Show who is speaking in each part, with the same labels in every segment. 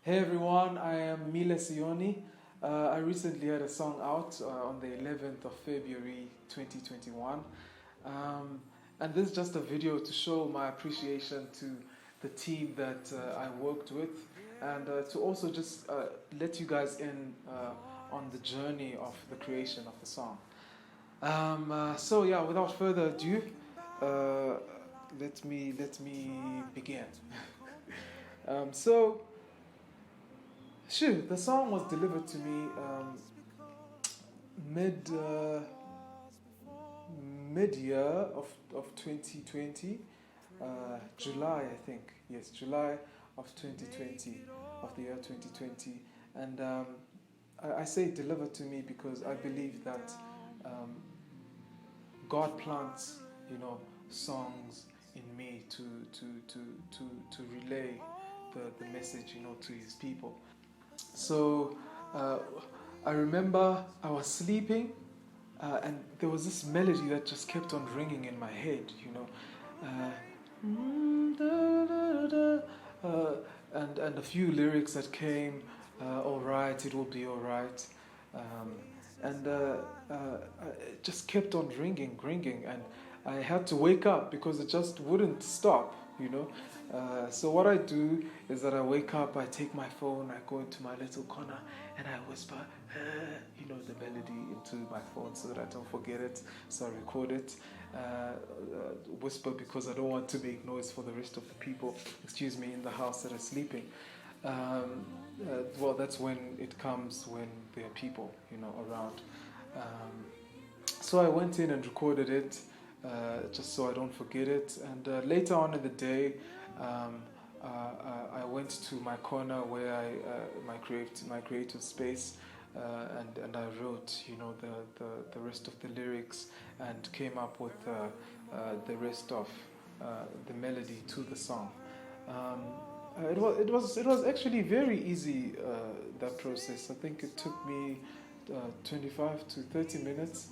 Speaker 1: Hey everyone, I am Mile Sioni. I recently had a song out on the 11th of February 2021. Um, and this is just a video to show my appreciation to the team that I worked with and to also just let you guys in on the journey of the creation of the song. So yeah, without further ado, uh, let me begin. So Shoot, the song was delivered to me mid mid year of 2020, July I think. Yes, July of 2020, of the year 2020, and I say delivered to me because I believe that um, God plants, you know, songs in me to relay the message, you know, to His people. So uh, I remember I was sleeping, and there was this melody that just kept on ringing in my head, you know. Da, da, da, and a few lyrics that came, all right, it will be all right. Um, and it just kept on ringing, and I had to wake up because it just wouldn't stop, you know. So what I do is that I wake up, I take my phone, I go into my little corner, and I whisper, you know, the melody into my phone so that I don't forget it. So I record it, whisper because I don't want to make noise for the rest of the people, excuse me, in the house that are sleeping. Well, that's when it comes when there are people, you know, around. Um, so I went in and recorded it, just so I don't forget it. And later on in the day, um, I went to my corner where my creative space, and I wrote, you know, the rest of the lyrics and came up with the rest of the melody to the song. Um, it was actually very easy, that process. I think it took me 25 to 30 minutes.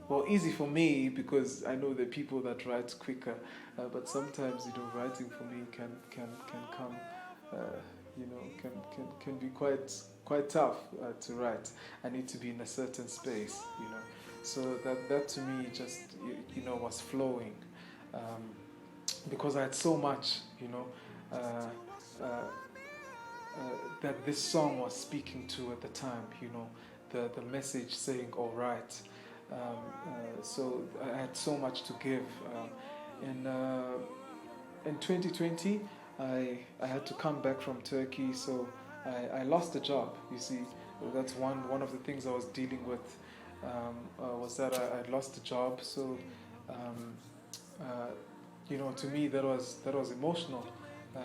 Speaker 1: Well, easy for me because I know the people that write quicker, but sometimes, you know, writing for me can come, uh, you know, can be quite tough to write. I need to be in a certain space, you know. So that to me just, you know, was flowing, um, because I had so much, you know, uh, uh, that this song was speaking to at the time, you know, the message saying, all right. So I had so much to give. In 2020, I had to come back from Turkey, so I lost a job, you see. That's one of the things I was dealing with, was that I lost a job. So, um, uh, you know, to me that was emotional. Uh,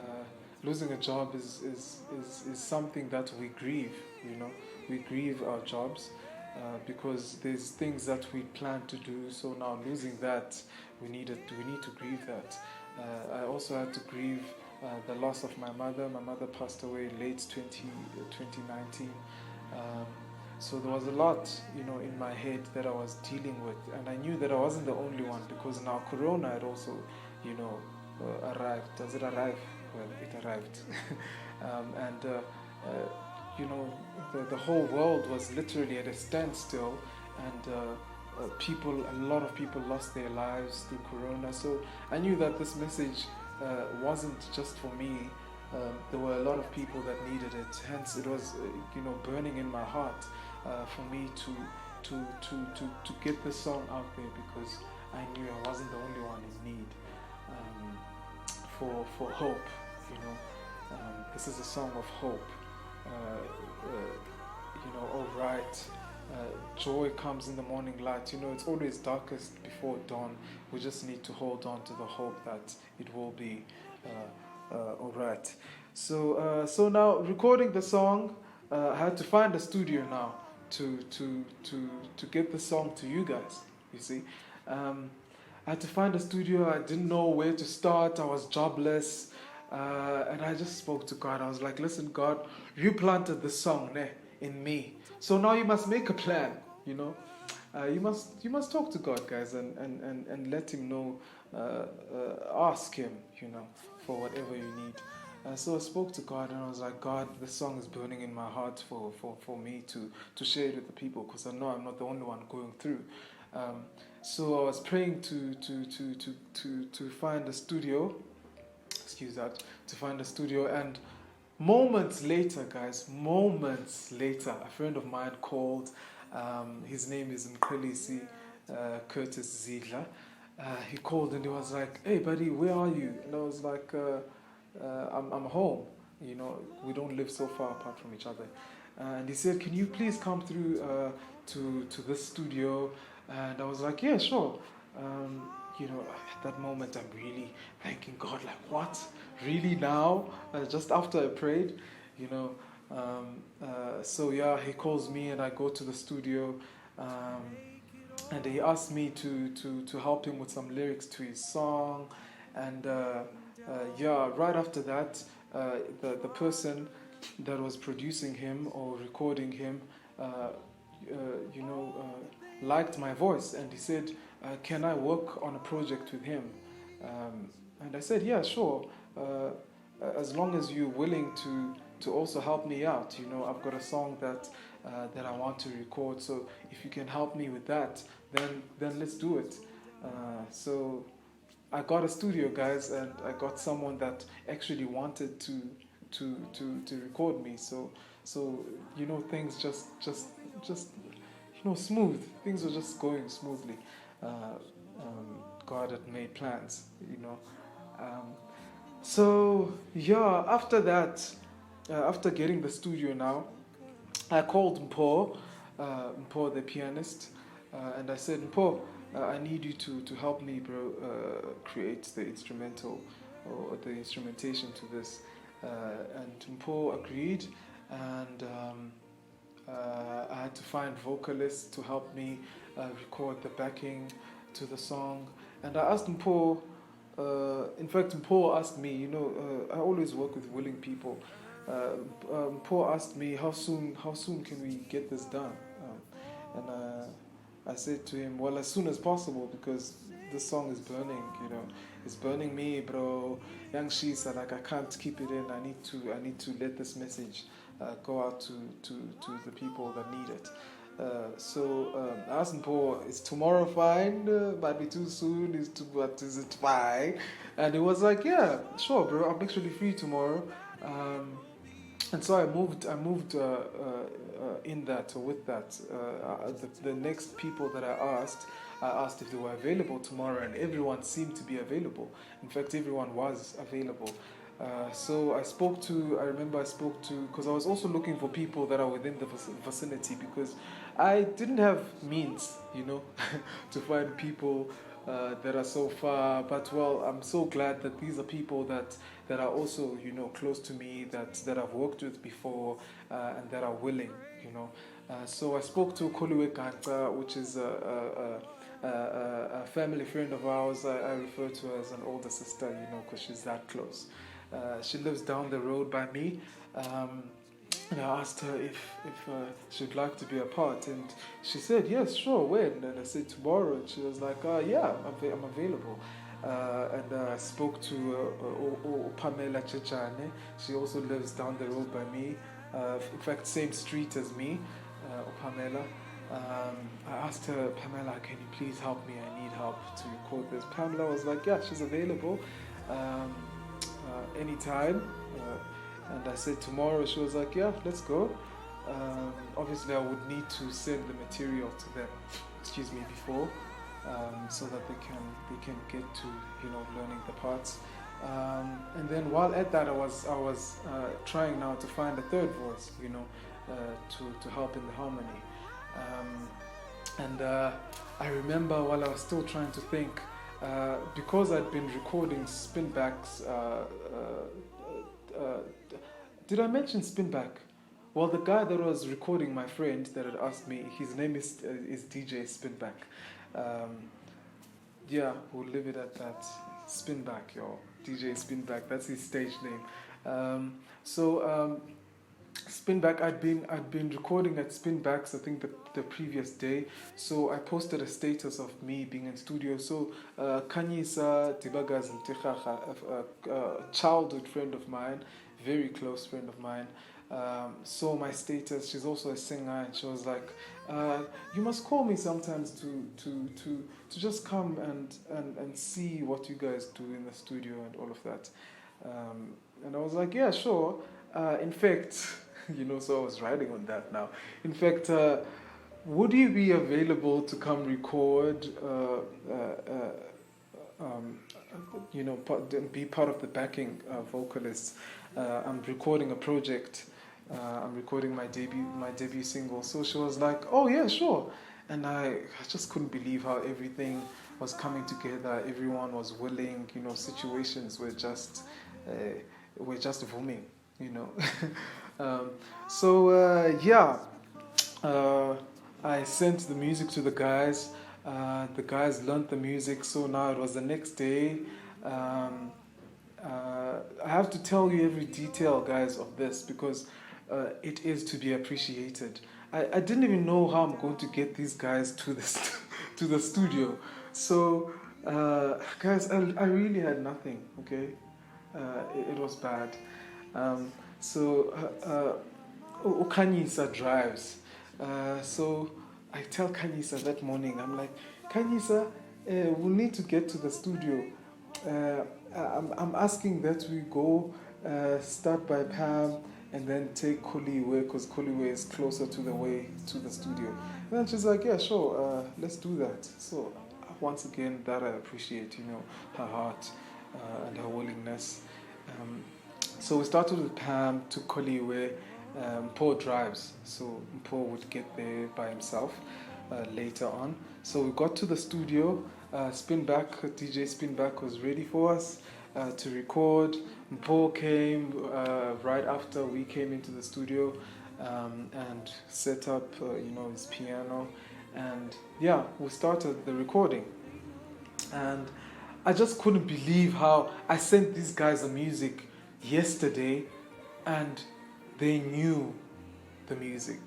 Speaker 1: Losing a job is something that we grieve. You know, we grieve our jobs because there's things that we plan to do. So now losing that, we need to grieve that. I also had to grieve the loss of my mother. My mother passed away late 2019. Um, so there was a lot, you know, in my head that I was dealing with, and I knew that I wasn't the only one because now Corona had also, you know, arrived. Does it arrive? Well, it arrived, and you know, the whole world was literally at a standstill, and a lot of people lost their lives through Corona. So I knew that this message wasn't just for me. There were a lot of people that needed it. Hence, it was, you know, burning in my heart for me to get the song out there because I knew I wasn't the only one in need, um, for hope. You know, this is a song of hope. You know, all right. Joy comes in the morning light. You know, it's always darkest before dawn. We just need to hold on to the hope that it will be all right. So now recording the song, I had to find a studio now to get the song to you guys. You see, um, I had to find a studio. I didn't know where to start. I was jobless. And I just spoke to God. I was like, listen, God, you planted the song in me. So now you must make a plan, you know. You must talk to God, guys, and let Him know, ask Him, you know, for whatever you need. So I spoke to God and I was like, God, this song is burning in my heart for me to share it with the people because I know I'm not the only one going through. Um, so I was praying to find a studio, excuse that, to find a studio. And moments later, guys, moments later, a friend of mine called. His name is Mkhalisi Curtis Ziegler. He called and he was like, "Hey, buddy, where are you?" And I was like, I'm home. You know, we don't live so far apart from each other. And he said, "Can you please come through to this studio?" And I was like, "Yeah, sure." You know, at that moment, I'm really thanking God. Like, what? Really now? Just after I prayed, you know. So yeah, he calls me and I go to the studio. And he asked me to help him with some lyrics to his song. And yeah, right after that, the person that was producing him or recording him, you know, liked my voice, and he said, "Can I work on a project with him?" And I said, "Yeah, sure. As long as you're willing to also help me out. You know, I've got a song that I want to record. So if you can help me with that, then let's do it." So I got a studio, guys, and I got someone that actually wanted to record me. So you know, things just you know, smooth. Things were just going smoothly. God had made plans, you know. Um, so yeah, after that, after getting the studio now, I called Mpo the pianist, and I said, "Mpo, I need you to help me, bro, create the instrumental or the instrumentation to this." And Mpo agreed, and I had to find vocalists to help me record the backing to the song. And I asked Mpo, in fact, Mpo asked me, you know, I always work with willing people. Mpo asked me, how soon can we get this done? And I said to him, well, as soon as possible, because this song is burning, you know, it's burning me, bro. Young Shisa, like I can't keep it in. I need to let this message go out to the people that need it. So I asked Mpo, is tomorrow fine? Might be too soon. But is it fine? And he was like, yeah, sure, bro. I'm actually free tomorrow. And so I moved in that or with that. The next people that I asked if they were available tomorrow, and everyone seemed to be available. In fact, everyone was available. So I remember I spoke to, because I was also looking for people that are within the vicinity, because I didn't have means, you know, to find people that are so far. But well, I'm so glad that these are people that are also, you know, close to me, that I've worked with before, and that are willing, you know. So I spoke to Koluwe Kanka, which is a family friend of ours. I refer to her as an older sister, you know, because she's that close. She lives down the road by me. And I asked her if she'd like to be a part, and she said, yes, sure, when? And I said, tomorrow. And she was like, yeah, I'm available. And I spoke to Pamela Chechane. She also lives down the road by me. In fact, same street as me, Pamela. I asked her, Pamela, can you please help me? I need help to record this. Pamela was like, yeah, she's available anytime. And I said tomorrow. She was like, yeah, let's go. Obviously, I would need to send the material to them, excuse me, before, so that they can get to, you know, learning the parts. And then while at that, I was trying now to find a third voice, you know, to help in the harmony. And I remember while I was still trying to think, because I'd been recording spinbacks. Did I mention spinback? Well, the guy that was recording, my friend that had asked me, his name is DJ Spinback. Yeah, we'll leave it at that. Spinback, yo. DJ Spinback, that's his stage name. So Spinback, I'd been recording at Spinbacks, I think the previous day. So I posted a status of me being in studio. So Kanyisa Tibagas Mtikhacha, a childhood friend of mine, very close friend of mine, saw my status. She's also a singer, and she was like, "You must call me sometimes to just come and see what you guys do in the studio and all of that." And I was like, "Yeah, sure." In fact, so I was riding on that now. In fact, would you be available to come record, be part of the backing vocalists? I'm recording a project. I'm recording my debut single. So she was like, "Oh yeah, sure." And I just couldn't believe how everything was coming together. Everyone was willing. Situations were just booming. You know. Yeah, I sent the music to the guys. The guys learned the music, so now it was the next day. I have to tell you every detail, guys, of this because it is to be appreciated. I didn't even know how I'm going to get these guys to to the studio. So, guys, I really had nothing. Okay, it was bad. Kanyisa drives. So I tell Kanyisa that morning, I'm like, "Kanyisa, we need to get to the studio. I'm asking that we go start by Pam and then take Koliwe because Koliwe is closer to the way to the studio." And then she's like, "Yeah, sure, let's do that." So once again, that I appreciate, her heart and her willingness. So we started with Pam to Koliwe. Mpo drives, so Mpo would get there by himself later on. So we got to the studio. DJ Spinback was ready for us to record. Mpo came right after we came into the studio and set up, his piano. And yeah, we started the recording. And I just couldn't believe how I sent these guys the music yesterday and they knew the music.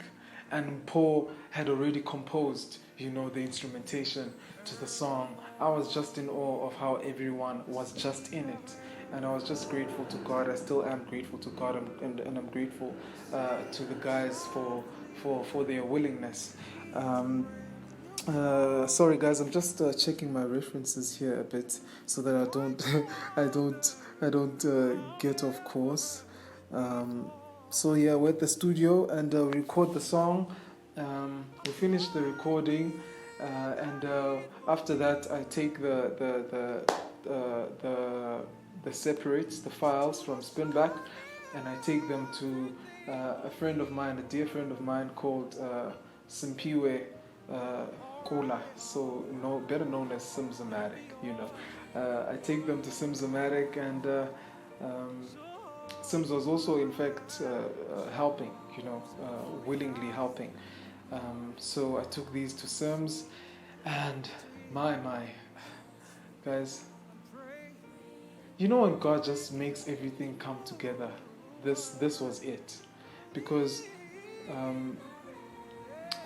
Speaker 1: And Paul had already composed, the instrumentation to the song. I was just in awe of how everyone was just in it. And I was just grateful to God. I still am grateful to God, and I'm grateful to the guys for their willingness. Sorry guys, I'm just checking my references here a bit so that I don't I don't get off course. So yeah, we're at the studio and we record the song. We finish the recording, and after that, I take the separates, the files from Spinback, and I take them to a friend of mine, a dear friend of mine called Simpiwe Kola, so better known as Simsomatic. I take them to Simsomatic, and Sims was also, in fact, helping, willingly helping. So I took these to Sims, and my, guys, when God just makes everything come together, this was it. Because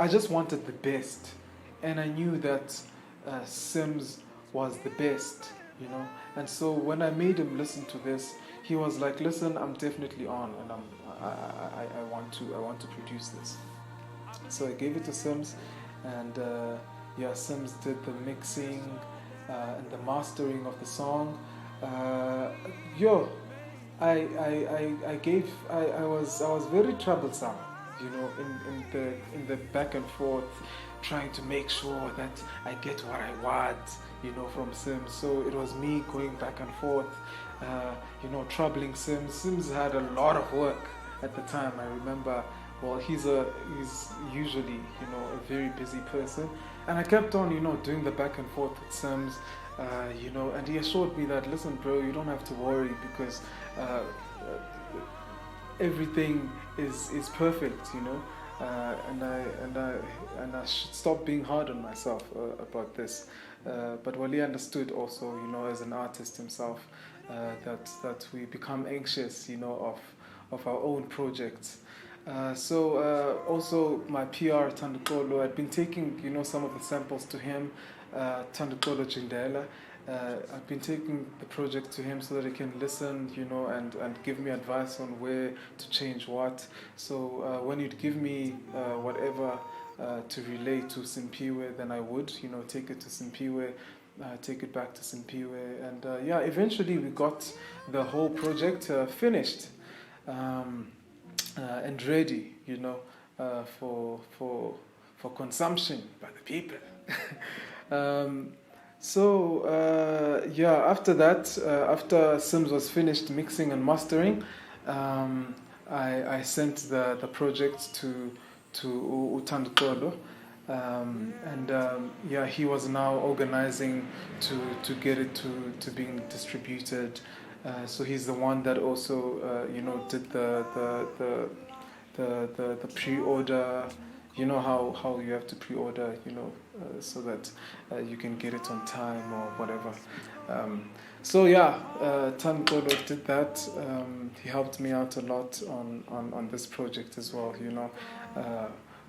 Speaker 1: I just wanted the best, and I knew that Sims was the best, And so when I made him listen to this, he was like, "Listen, I'm definitely on, and I want to produce this." So I gave it to Sims, and Sims did the mixing and the mastering of the song. I was very troublesome, in the back and forth, trying to make sure that I get what I want, from Sims. So it was me going back and forth, troubling Sims. Sims had a lot of work at the time. I remember. Well, he's usually, a very busy person, and I kept on, doing the back and forth with Sims, and he assured me that, "Listen, bro, you don't have to worry because everything is perfect, and I should stop being hard on myself about this." But Wali understood also, as an artist himself, that we become anxious, of our own projects. Also my PR Tandukolo, I'd been taking some of the samples to him, Tandukolo Jindela. I've been taking the project to him so that he can listen, and give me advice on where to change what. So when he'd give me whatever to relay to Simpiwe, then I would, take it to Simpiwe, take it back to Simpiwe, and eventually we got the whole project finished. And ready, for consumption by the people. After that, after Sims was finished mixing and mastering, I sent the project to Utandukolo. He was now organizing to get it to being distributed. So he's the one that also, did the pre-order. You know how you have to pre-order, so that you can get it on time or whatever. Tankodo did that. He helped me out a lot on this project as well,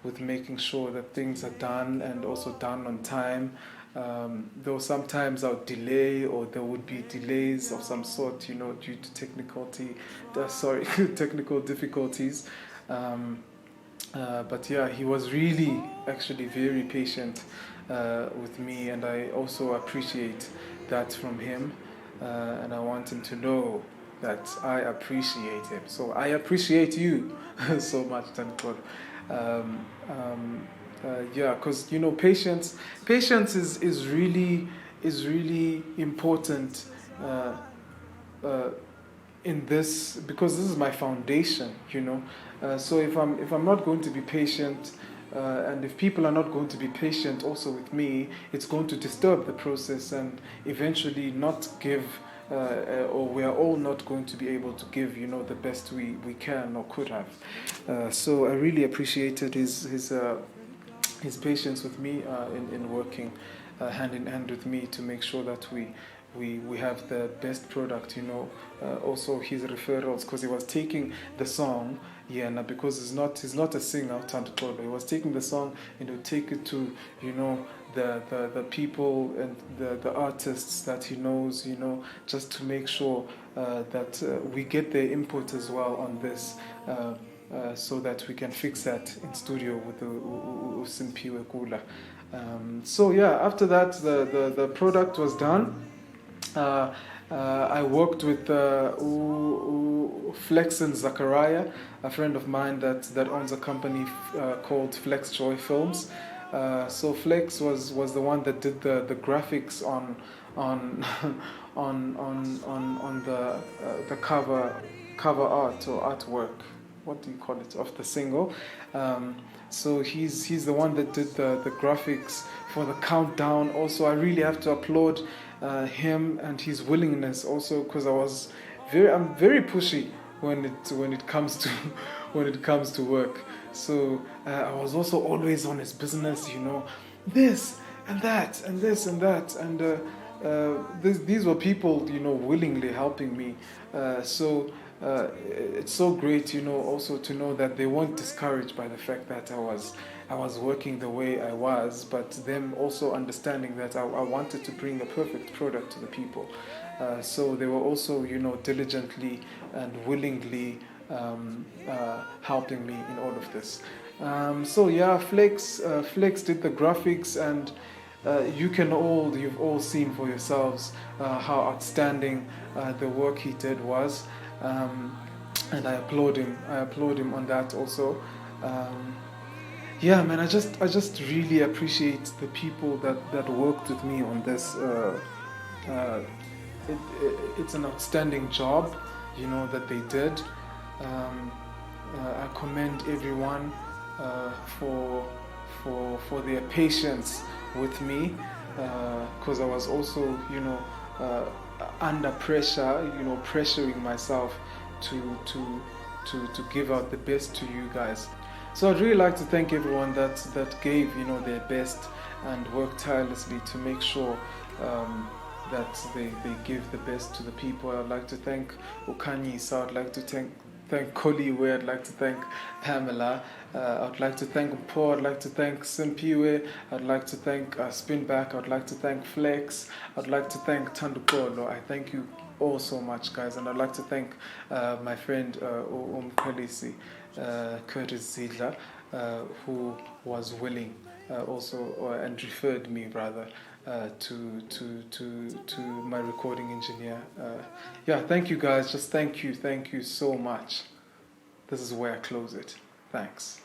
Speaker 1: with making sure that things are done and also done on time. Though sometimes I would delay, or there would be delays of some sort, due to technical difficulties. He was really actually very patient with me, and I also appreciate that from him. And I want him to know that I appreciate him. So I appreciate you so much, Tankor. Because patience is really important in this, because this is my foundation. So if I'm not going to be patient, and if people are not going to be patient also with me, it's going to disturb the process and eventually not give, or we are all not going to be able to give, the best we can or could have. So I really appreciated his patience with me in working hand in hand with me to make sure that we have the best product, also his referrals, because he was taking the song, because he's not a singer, Tantokolo. He was taking the song and take it to, the people and the artists that he knows, just to make sure that we get their input as well on this, so that we can fix that in studio with the Simpiwe Kula. After that, the product was done. I worked with Flex and Zachariah, a friend of mine that owns a company called Flex Joy Films. So Flex was the one that did the graphics on the cover art or artwork. What do you call it, of the single? So he's the one that did the graphics for the countdown. Also, I really have to applaud him and his willingness. Also, because I'm very pushy when it comes to work. So I was also always on his business. This and that and this and that, and these were people willingly helping me. It's so great, also to know that they weren't discouraged by the fact that I was working the way I was, but them also understanding that I wanted to bring a perfect product to the people. So they were also, diligently and willingly helping me in all of this. Flex did the graphics, and you've all seen for yourselves how outstanding the work he did was. And I applaud him on that also. I just really appreciate the people that worked with me on this. It's an outstanding job, that they did. I commend everyone for their patience with me, because I was also, under pressure, pressuring myself to give out the best to you guys. So I'd really like to thank everyone that gave, their best and worked tirelessly to make sure that they give the best to the people. I'd like to thank Okanyisa. I'd like to thank Koliwe. I'd like to thank Pamela. I'd like to thank Paul. I'd like to thank Simpiwe. I'd like to thank Spinback. I'd like to thank Flex. I'd like to thank Tandukolo. I thank you all so much, guys. And I'd like to thank my friend Umkhwelisi, Curtis Zidla, who was willing also and referred me rather to my recording engineer. Yeah, thank you guys. Just thank you so much. This is where I close it. Thanks.